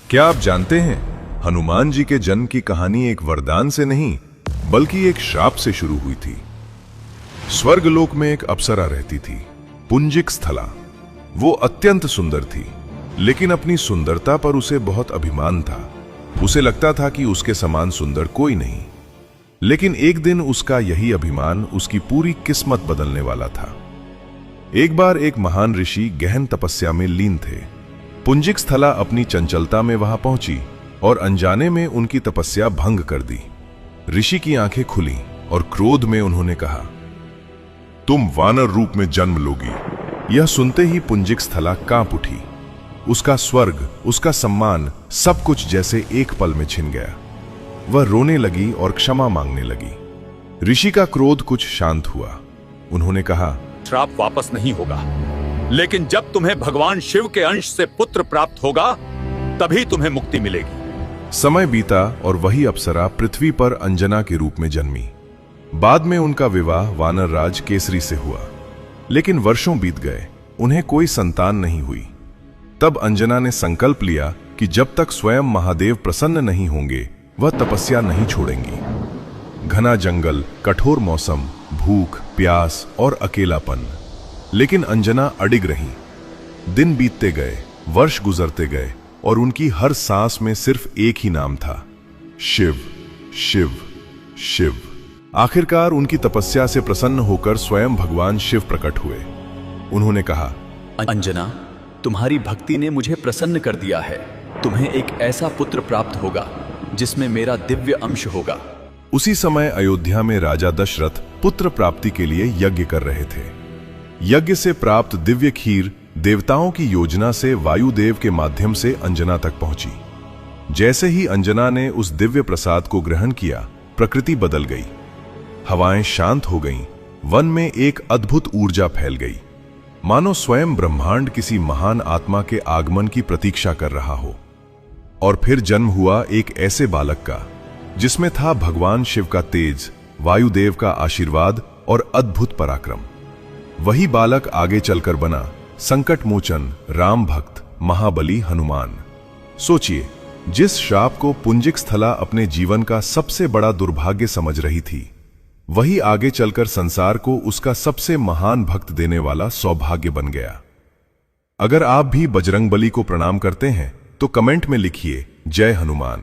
क्या आप जानते हैं, हनुमान जी के जन्म की कहानी एक वरदान से नहीं बल्कि एक श्राप से शुरू हुई थी। स्वर्गलोक में एक अप्सरा रहती थी, पुंजिक स्थला। वो अत्यंत सुंदर थी, लेकिन अपनी सुंदरता पर उसे बहुत अभिमान था। उसे लगता था कि उसके समान सुंदर कोई नहीं। लेकिन एक दिन उसका यही अभिमान उसकी पूरी किस्मत बदलने वाला था। एक बार एक महान ऋषि गहन तपस्या में लीन थे। पुंजिक स्थला अपनी चंचलता में वहां पहुंची और अनजाने में उनकी तपस्या भंग कर दी। ऋषि की आंखें खुली और क्रोध में उन्होंने कहा, तुम वानर रूप में जन्म लोगी। यह सुनते ही पुंजिक स्थला कांप उठी। उसका स्वर्ग, उसका सम्मान, सब कुछ जैसे एक पल में छिन गया। वह रोने लगी और क्षमा मांगने लगी। ऋषि का क्रोध कुछ शांत हुआ। उन्होंने कहा, श्राप वापस नहीं होगा, लेकिन जब तुम्हें भगवान शिव के अंश से पुत्र प्राप्त होगा तभी तुम्हें मुक्ति मिलेगी। समय बीता और वही अप्सरा पृथ्वी पर अंजना के रूप में जन्मी। बाद में उनका विवाह वानर राज केसरी से हुआ। लेकिन वर्षों बीत गए, उन्हें कोई संतान नहीं हुई। तब अंजना ने संकल्प लिया कि जब तक स्वयं महादेव प्रसन्न नहीं होंगे वह तपस्या नहीं छोड़ेंगी। घना जंगल, कठोर मौसम, भूख, प्यास और अकेलापन, लेकिन अंजना अडिग रही। दिन बीतते गए, वर्ष गुजरते गए और उनकी हर सांस में सिर्फ एक ही नाम था, शिव, शिव, शिव। आखिरकार उनकी तपस्या से प्रसन्न होकर स्वयं भगवान शिव प्रकट हुए। उन्होंने कहा, अंजना, तुम्हारी भक्ति ने मुझे प्रसन्न कर दिया है। तुम्हें एक ऐसा पुत्र प्राप्त होगा जिसमें मेरा दिव्य अंश होगा। उसी समय अयोध्या में राजा दशरथ पुत्र प्राप्ति के लिए यज्ञ कर रहे थे। यज्ञ से प्राप्त दिव्य खीर देवताओं की योजना से वायुदेव के माध्यम से अंजना तक पहुंची। जैसे ही अंजना ने उस दिव्य प्रसाद को ग्रहण किया, प्रकृति बदल गई। हवाएं शांत हो गईं, वन में एक अद्भुत ऊर्जा फैल गई, मानो स्वयं ब्रह्मांड किसी महान आत्मा के आगमन की प्रतीक्षा कर रहा हो। और फिर जन्म हुआ एक ऐसे बालक का जिसमें था भगवान शिव का तेज, वायुदेव का आशीर्वाद और अद्भुत पराक्रम। वही बालक आगे चलकर बना संकट मोचन, राम भक्त, महाबली हनुमान। सोचिए, जिस श्राप को पुंजिक स्थला अपने जीवन का सबसे बड़ा दुर्भाग्य समझ रही थी, वही आगे चलकर संसार को उसका सबसे महान भक्त देने वाला सौभाग्य बन गया। अगर आप भी बजरंगबली को प्रणाम करते हैं तो कमेंट में लिखिए, जय हनुमान।